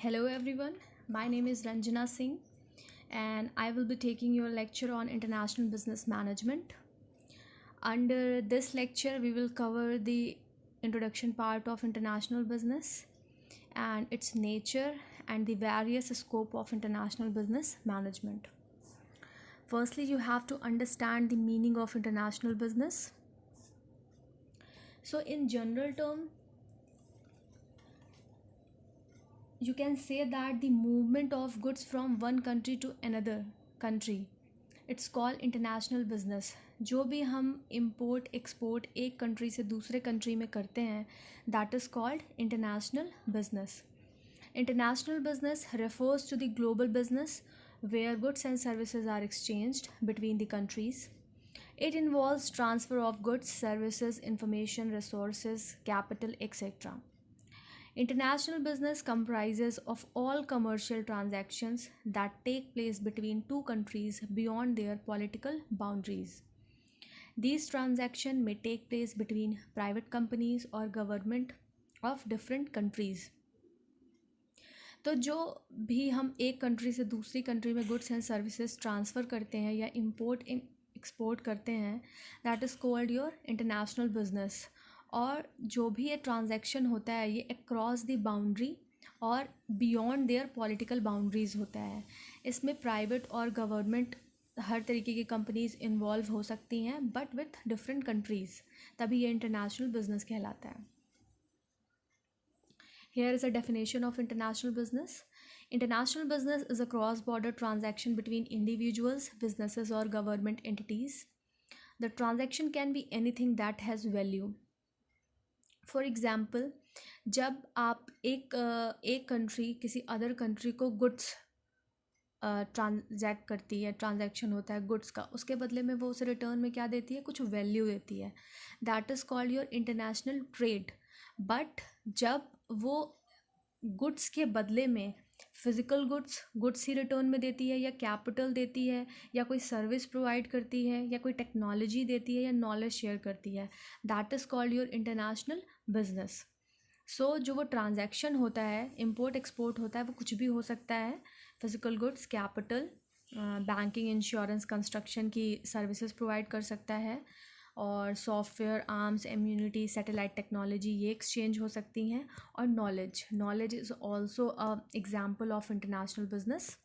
Hello everyone, my name is Ranjana Singh and I will be taking your lecture on international business management. Under this lecture, we will cover the introduction part of international business and its nature and the various scope of international business management. Firstly, you have to understand the meaning of international business. So in general term, you can say that the movement of goods from one country to another country, it's called international business. जो भी हम import export एक country से दूसरे country में करते हैं, that is called international business. International business refers to the global business where goods and services are exchanged between the countries. It involves transfer of goods, services, information, resources, capital, etc. International business comprises of all commercial transactions that take place between two countries beyond their political boundaries. These transactions may take place between private companies or government of different countries. तो जो भी हम एक country से दूसरी country में goods and services transfer करते हैं या इंपोर्ट एक्सपोर्ट करते हैं, that is called your international business. और जो भी ये ट्रांजैक्शन होता है ये अक्रॉस द बाउंड्री और बियॉन्ड देयर पॉलिटिकल बाउंड्रीज़ होता है. इसमें प्राइवेट और गवर्नमेंट हर तरीके की कंपनीज इन्वॉल्व हो सकती हैं, बट विथ डिफरेंट कंट्रीज़, तभी ये इंटरनेशनल बिजनेस कहलाता है. Here is a definition of international business. International business is a cross-border transaction between individuals, businesses, or government entities. The transaction can be anything that has value. For example, जब आप एक country किसी other country को goods transact करती है, transaction होता है goods का, उसके बदले में वो उसे रिटर्न में क्या देती है, कुछ वैल्यू देती है. That is called your international trade. But जब वो गुड्स के बदले में फिज़िकल गुड्स ही रिटर्न में देती है, या कैपिटल देती है, या कोई सर्विस प्रोवाइड करती है, या कोई टेक्नोलॉजी देती है, या नॉलेज शेयर करती है, that is called your international business. So जो वो ट्रांजैक्शन होता है, इंपोर्ट एक्सपोर्ट होता है, वो कुछ भी हो सकता है. Physical goods, capital, banking, insurance, construction की सर्विसेज प्रोवाइड कर सकता है, और software, arms, immunity, satellite technology, ये एक्सचेंज हो सकती हैं. और knowledge is also a example of international business.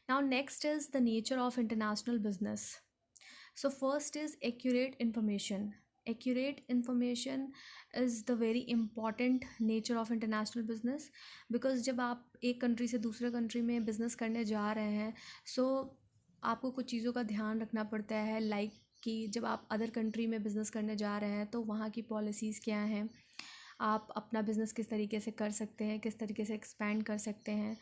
Now next is the nature of international business. So first is accurate information. Accurate information is the very important nature of international business, because जब आप एक country से दूसरे country में business करने जा रहे हैं, सो आपको कुछ चीज़ों का ध्यान रखना पड़ता है. लाइक कि जब आप अदर कंट्री में बिज़नेस करने जा रहे हैं तो वहाँ की पॉलिसीज़ क्या हैं, आप अपना बिज़नेस किस तरीके से कर सकते हैं, किस तरीके से एक्सपैंड कर सकते हैं.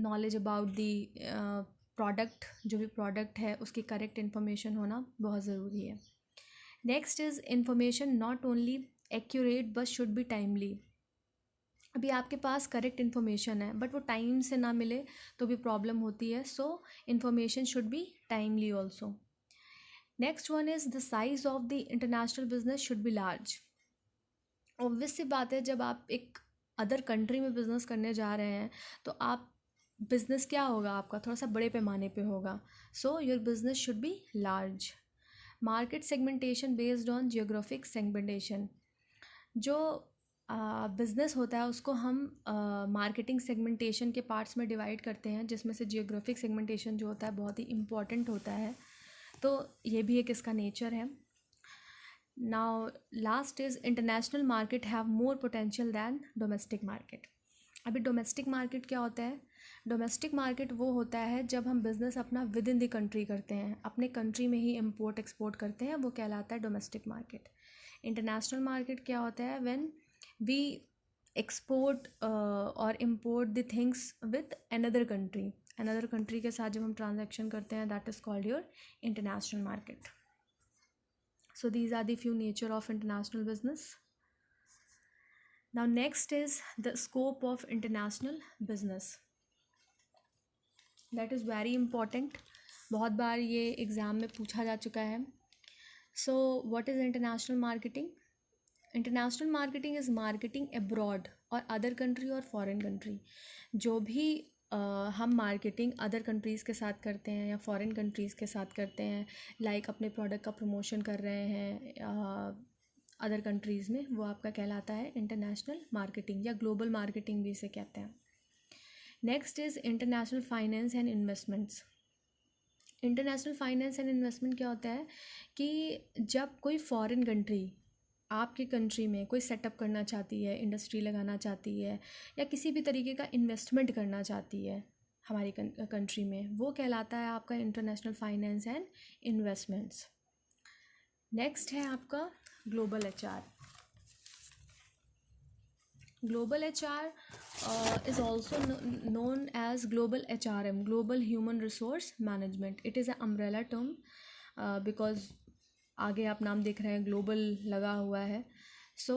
नॉलेज अबाउट दी प्रोडक्ट, जो भी प्रोडक्ट है उसकी करेक्ट इन्फॉर्मेशन होना बहुत ज़रूरी है. Next is information not only accurate but should be timely. अभी आपके पास करेक्ट इन्फॉर्मेशन है बट वो टाइम से ना मिले तो भी प्रॉब्लम होती है. So information should be timely also. Next one is the size of the international business should be large. Obvious सी बात है, जब आप एक अदर कंट्री में बिज़नेस करने जा रहे हैं तो आप बिज़नेस क्या होगा आपका, थोड़ा सा बड़े पैमाने पे होगा. So your business should be large. Market segmentation based on geographic segmentation. जो बिज़नेस होता है उसको हम मार्केटिंग सेगमेंटेशन के पार्ट्स में डिवाइड करते हैं, जिसमें से जियोग्राफिक सेगमेंटेशन जो होता है बहुत ही इम्पॉर्टेंट होता है. तो ये भी एक इसका नेचर है. Now last is international market have more potential than domestic market. अभी डोमेस्टिक मार्केट क्या होता है? डोमेस्टिक मार्केट वो होता है जब हम बिज़नेस अपना विद इन द कंट्री करते हैं, अपने कंट्री में ही इम्पोर्ट एक्सपोर्ट करते हैं, वो कहलाता है डोमेस्टिक मार्केट. इंटरनेशनल मार्केट क्या होता है? व्हेन वी एक्सपोर्ट और import the things with another country के साथ जब हम ट्रांजैक्शन करते हैं, that is called your international market. So these are the few nature of international business. Now next is the scope of international business. That is very important. बहुत बार ये exam में पूछा जा चुका है. So what is international marketing? International marketing is marketing abroad और other country और foreign country, जो भी हम मार्केटिंग अदर कंट्रीज़ के साथ करते हैं या फॉरेन कंट्रीज़ के साथ करते हैं, लाइक अपने प्रोडक्ट का प्रमोशन कर रहे हैं अदर कंट्रीज़ में, वो आपका कहलाता है इंटरनेशनल मार्केटिंग या ग्लोबल मार्केटिंग भी इसे कहते हैं। Next is international finance and investments. International finance and investment क्या होता है कि जब कोई फॉरेन कंट्री आपके कंट्री में कोई सेटअप करना चाहती है, इंडस्ट्री लगाना चाहती है या किसी भी तरीके का इन्वेस्टमेंट करना चाहती है हमारी कंट्री में, वो कहलाता है आपका international finance and investments. Next है आपका global HR. Global HR is also known as Global HRM, Global Human Resource Management. It is an umbrella term because आगे आप नाम देख रहे हैं ग्लोबल लगा हुआ है। सो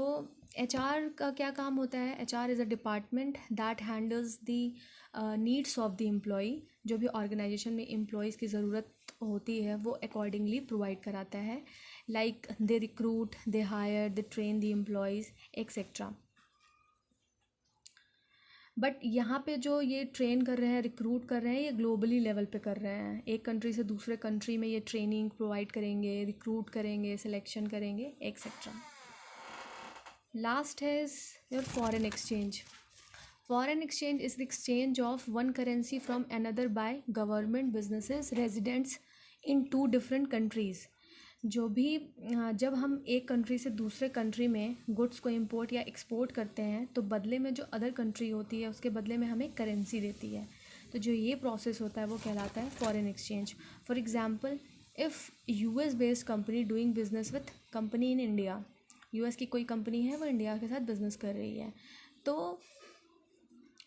HR का क्या काम होता है? HR is a department that handles the needs of the employee. जो भी ऑर्गेनाइजेशन में एम्प्लॉयज़ की ज़रूरत होती है वो अकॉर्डिंगली प्रोवाइड कराता है, like they recruit, they hire, they train the employees etcetera. But यहाँ पे जो ये ट्रेन कर रहे हैं, रिक्रूट कर रहे हैं, ये ग्लोबली लेवल पे कर रहे हैं। एक कंट्री से दूसरे कंट्री में ये ट्रेनिंग प्रोवाइड करेंगे, रिक्रूट करेंगे, सिलेक्शन करेंगे एक्सेट्रा। लास्ट है your foreign exchange. Foreign exchange is the exchange of one currency from another by government, businesses, residents in two different countries. जो भी जब हम एक कंट्री से दूसरे कंट्री में गुड्स को इंपोर्ट या एक्सपोर्ट करते हैं तो बदले में जो अदर कंट्री होती है उसके बदले में हमें करेंसी देती है। तो जो ये प्रोसेस होता है वो कहलाता है foreign exchange. For example, if US based company doing business with company in India, US की कोई कंपनी है वो इंडिया के साथ बिजनेस कर रही है, तो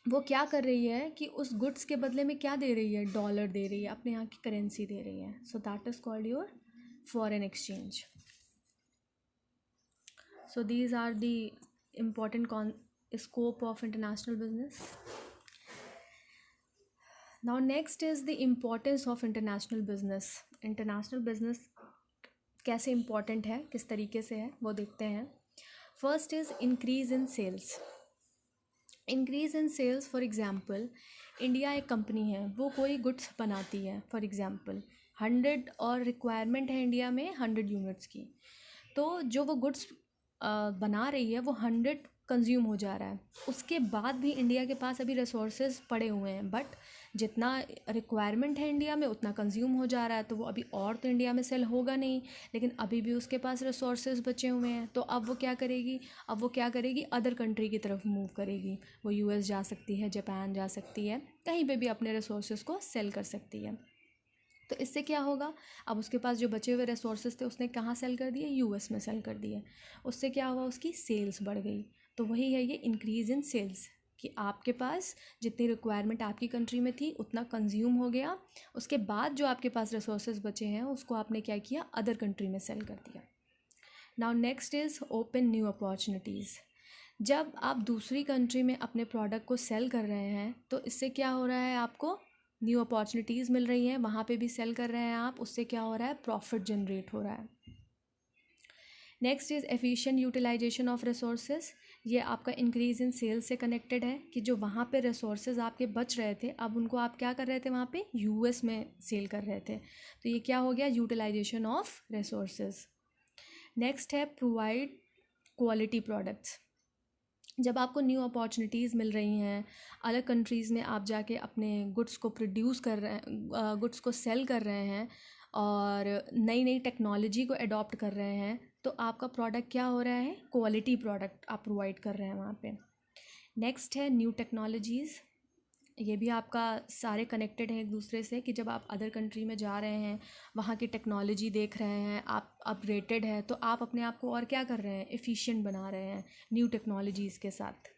वो क्या कर रही है कि उस गुड्स के बदले में क्या दे रही है? डॉलर दे रही है, अपने यहाँ की करेंसी दे रही है। So that is called your foreign exchange. So these are the important scope of international business. Now next is the importance of international business. International business कैसे important है, किस तरीके से है, वो देखते हैं। First is increase in sales. Increase in sales, for example India एक कंपनी है, वो कोई गुड्स बनाती है, फॉर एग्ज़ाम्पल 100 और रिक्वायरमेंट है इंडिया में 100 यूनिट्स की, तो जो वो गुड्स बना रही है वो 100 कंज्यूम हो जा रहा है। उसके बाद भी इंडिया के पास अभी रिसोर्सेज पड़े हुए हैं, बट जितना रिक्वायरमेंट है इंडिया में उतना कंज्यूम हो जा रहा है, तो वो अभी और तो इंडिया में सेल होगा नहीं, लेकिन अभी भी उसके पास रिसोर्सेज बचे हुए हैं। तो अब वो क्या करेगी? अब वो क्या करेगी? अदर कंट्री की तरफ मूव करेगी। वो यूएस जा सकती है, जापान जा सकती है, कहीं पे भी अपने रिसोर्सेज को सेल कर सकती है। तो इससे क्या होगा? अब उसके पास जो बचे हुए रिसोर्सेज थे उसने कहाँ सेल कर दिए? यूएस में सेल कर दिए। उससे क्या हुआ? उसकी सेल्स बढ़ गई। तो वही है ये इंक्रीज़ इन सेल्स, कि आपके पास जितनी रिक्वायरमेंट आपकी कंट्री में थी उतना कंज्यूम हो गया, उसके बाद जो आपके पास रिसोर्सेज बचे हैं उसको आपने क्या किया? अदर कंट्री में सेल कर दिया। Now next is open new opportunities. जब आप दूसरी कंट्री में अपने प्रोडक्ट को सेल कर रहे हैं तो इससे क्या हो रहा है? आपको न्यू अपॉर्चुनिटीज़ मिल रही हैं, वहाँ पे भी सेल कर रहे हैं आप, उससे क्या हो रहा है? प्रॉफिट जनरेट हो रहा है। Next is efficient utilization of resources. ये आपका इंक्रीज़ इन सेल्स से कनेक्टेड है कि जो वहाँ पे रिसोर्सेज आपके बच रहे थे, अब उनको आप क्या कर रहे थे? वहाँ पे यूएस में सेल कर रहे थे, तो ये क्या हो गया? Utilization of resources. नेक्स्ट है प्रोवाइड क्वालिटी प्रोडक्ट्स। जब आपको न्यू अपॉर्चुनिटीज़ मिल रही हैं, अलग कंट्रीज़ में आप जाके अपने गुड्स को प्रोड्यूस कर रहे हैं, गुड्स को सेल कर रहे हैं और नई नई टेक्नोलॉजी को अडॉप्ट कर रहे हैं, तो आपका प्रोडक्ट क्या हो रहा है? क्वालिटी प्रोडक्ट आप प्रोवाइड कर रहे हैं वहाँ पे। नेक्स्ट है न्यू टेक्नोलॉजीज़। ये भी आपका सारे कनेक्टेड हैं एक दूसरे से, कि जब आप अदर कंट्री में जा रहे हैं, वहाँ की टेक्नोलॉजी देख रहे हैं, आप अपग्रेडेड है, तो आप अपने आप को और क्या कर रहे हैं? एफिशिएंट बना रहे हैं न्यू टेक्नोलॉजीज़ के साथ।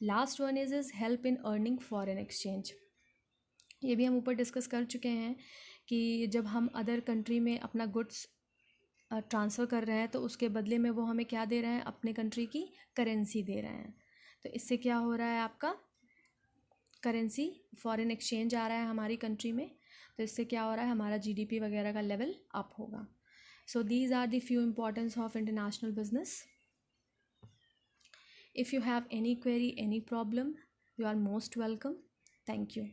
Last one is help in earning foreign exchange. ये भी हम ऊपर डिस्कस कर चुके हैं कि जब हम अदर कंट्री में अपना गुड्स ट्रांसफ़र कर रहे हैं तो उसके बदले में वो हमें क्या दे रहे हैं? अपने कंट्री की करेंसी दे रहे हैं। तो इससे क्या हो रहा है? आपका करेंसी फॉरेन एक्सचेंज आ रहा है हमारी कंट्री में, तो इससे क्या हो रहा है? हमारा जीडीपी वगैरह का लेवल अप होगा। So these are the few importance of international business. If you have any query, any problem, you are most welcome. Thank you.